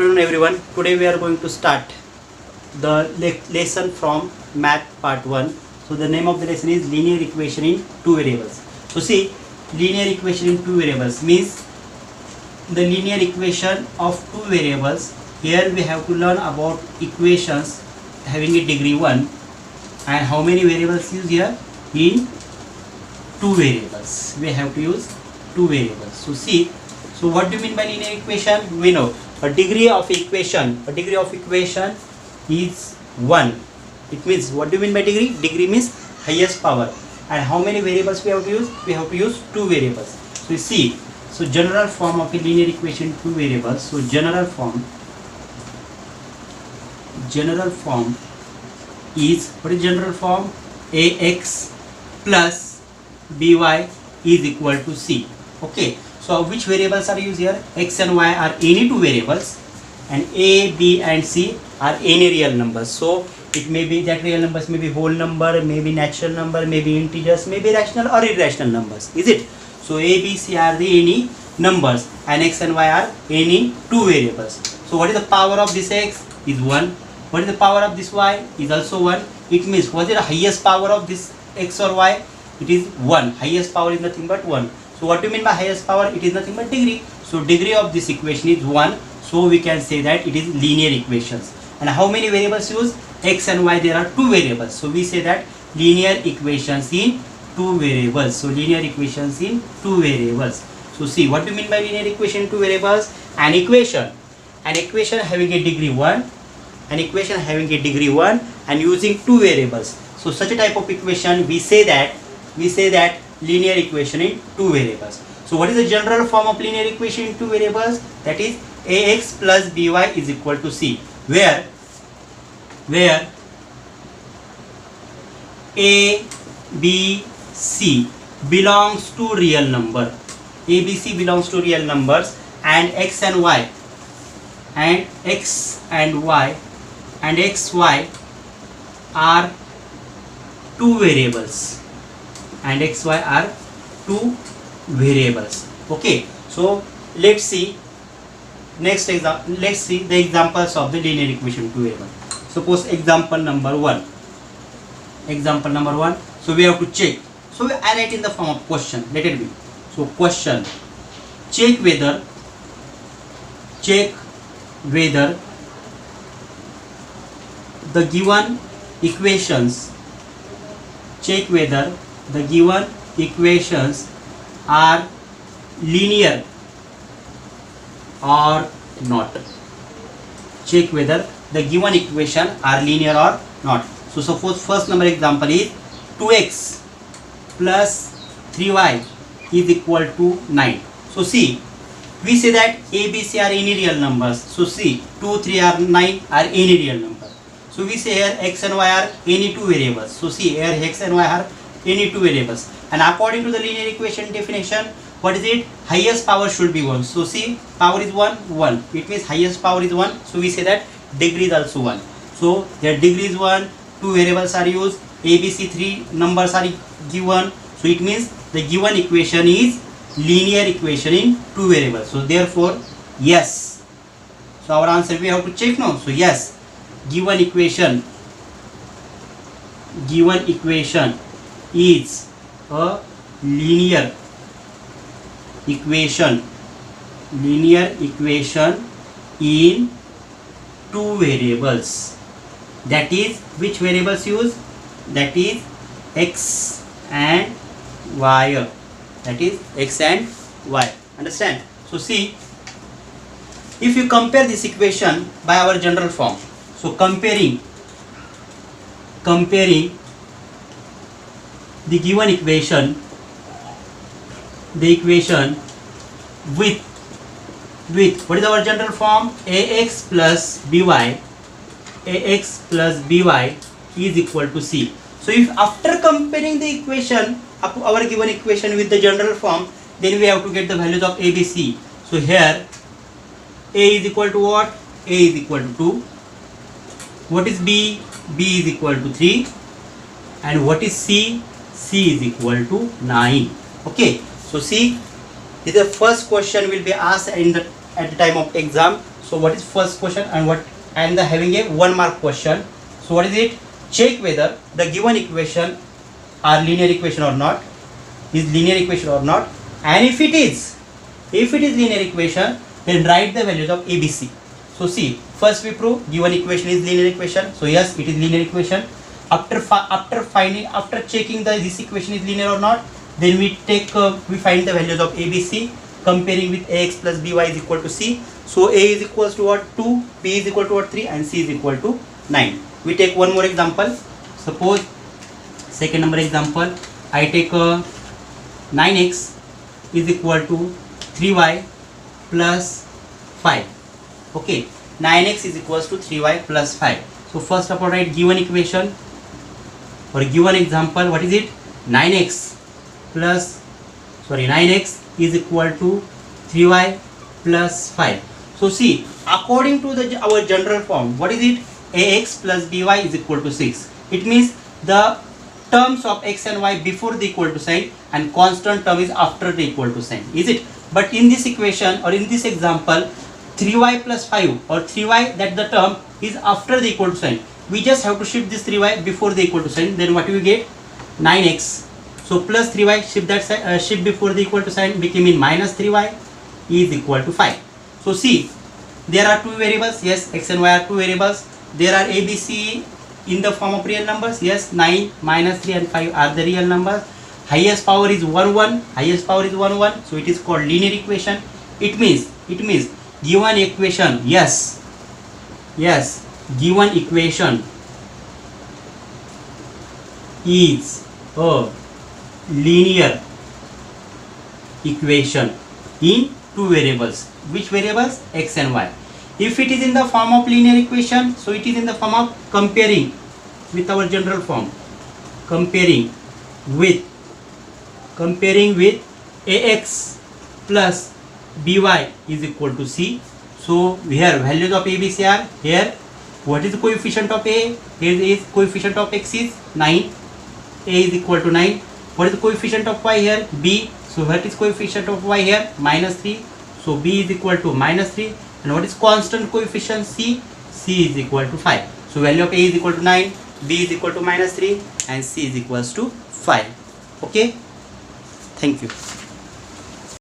afternoon everyone. Today we are going to start the lesson from math part 1. So the name of the lesson is linear equation in two variables. So see, linear equation in two variables means the linear equation of two variables. Here we have to learn about equations having a degree 1, and how many variables use here? In two variables. We have to use two variables. So see, so what do you mean by linear equation? We know a degree of equation is 1. It means, what do you mean by degree? Degree means highest power. And how many variables we have to use? We have to use two variables. So you see, so general form of a linear equation two variables. So general form is, what is general form? Ax plus by is equal to c. Okay, so which variables are used here? X and y are any two variables, and a, b and c are any real numbers. So it may be that real numbers may be whole number, maybe natural number, maybe integers, maybe rational or irrational numbers. Is it? So a, b, c are the any numbers, and x and y are any two variables. So what is the power of this x? Is 1. What is the power of this y? Is also 1. It means, what is the highest power of this x or y? It is 1. Highest power is nothing but 1. So what do you mean by highest power? It is nothing but degree. So degree of this equation is 1. So we can say that it is linear equations. And how many variables use? X and y, there are two variables. So we say that linear equations in two variables. So linear equations in two variables. So see, what do you mean by linear equation in two variables? An equation having a degree 1, and using two variables. So such a type of equation we say that linear equation in two variables. So what is the general form of linear equation in two variables? That is ax plus by is equal to c, where a, b, c belongs to real number. A, b, c belongs to real numbers, and x and y and xy are two variables, Okay, so let's see next example. Let's see the examples of the linear equation two variables. Suppose example number 1. So we have to check. So I write in the form of question. Let it be. So question: check whether the given equations are linear or not. Check whether the given equation are linear or not. So suppose first number example is 2x plus 3y is equal to 9. So see, we say that a, b, c are any real numbers. So see, 2, 3 or 9 are any real number. So we say here x and y are any two variables. So see, here x and y are any two variables, and according to the linear equation definition, what is it? Highest power should be 1. So see, power is 1. It means highest power is 1. So we say that degree is also 1. So their degree is 1. Two variables are used. A, B, C, three numbers are given. So it means the given equation is linear equation in two variables. So therefore, yes. So our answer we have to check now. So yes, given equation is a linear equation in two variables. That is, which variables use? That is x and y. Understand? So see, if you compare this equation by our general form, so comparing the given equation, with what is our general form? Ax plus by is equal to c. So if after comparing the equation, our given equation with the general form, then we have to get the values of a, b, c. So here a is equal to what? A is equal to 2. What is b? B is equal to 3. And what is c? C is equal to 9. Okay, so see, this is the first question will be asked at the time of exam. So So what is first question and the having a 1 mark question. So what is it? Check whether the given equation are linear equation or not, is linear equation or not, and if it is linear equation, then write the values of ABC. So see, first we prove given equation is linear equation. So yes, it is linear equation. After checking this equation is linear or not, then we find the values of ABC, comparing with ax plus by is equal to c. So a is equals to what? 2, b is equal to what? 3, and c is equal to 9. We take one more example. Suppose second number example, I take 9x is equal to 3y plus 5. Okay, 9x is equals to 3y plus 5. So first of all, write given equation or given example. What is it? 9x is equal to 3y plus 5. So see, according to our general form, what is it? Ax plus by is equal to 6. It means the terms of x and y before the equal to sign and constant term is after the equal to sign. Is it? But in this equation or in this example, 3y plus 5 or 3y, that the term is after the equal to sign. We just have to shift this 3y before the equal to sign. Then what do we get? 9x. So plus 3y, shift that shift before the equal to sign, became in minus 3y is equal to 5. So see, there are two variables. Yes, x and y are two variables. There are ABC in the form of real numbers. Yes, 9, minus 3 and 5 are the real numbers. Highest power is 1, 1. Highest power is 1, 1. So it is called linear equation. It means given equation, yes, given equation is a linear equation in two variables. Which variables? X and y. If it is in the form of linear equation, so it is in the form of comparing with our general form, comparing with ax plus by is equal to c. So here values of ABC are here. What is the coefficient of a? Here is coefficient of x is 9. A is equal to 9. What is the coefficient of y here? B. So what is coefficient of y here? Minus 3. So b is equal to minus 3. And what is constant coefficient? C. C is equal to 5. So value of a is equal to 9, b is equal to minus 3, and c is equals to 5. Okay. Thank you.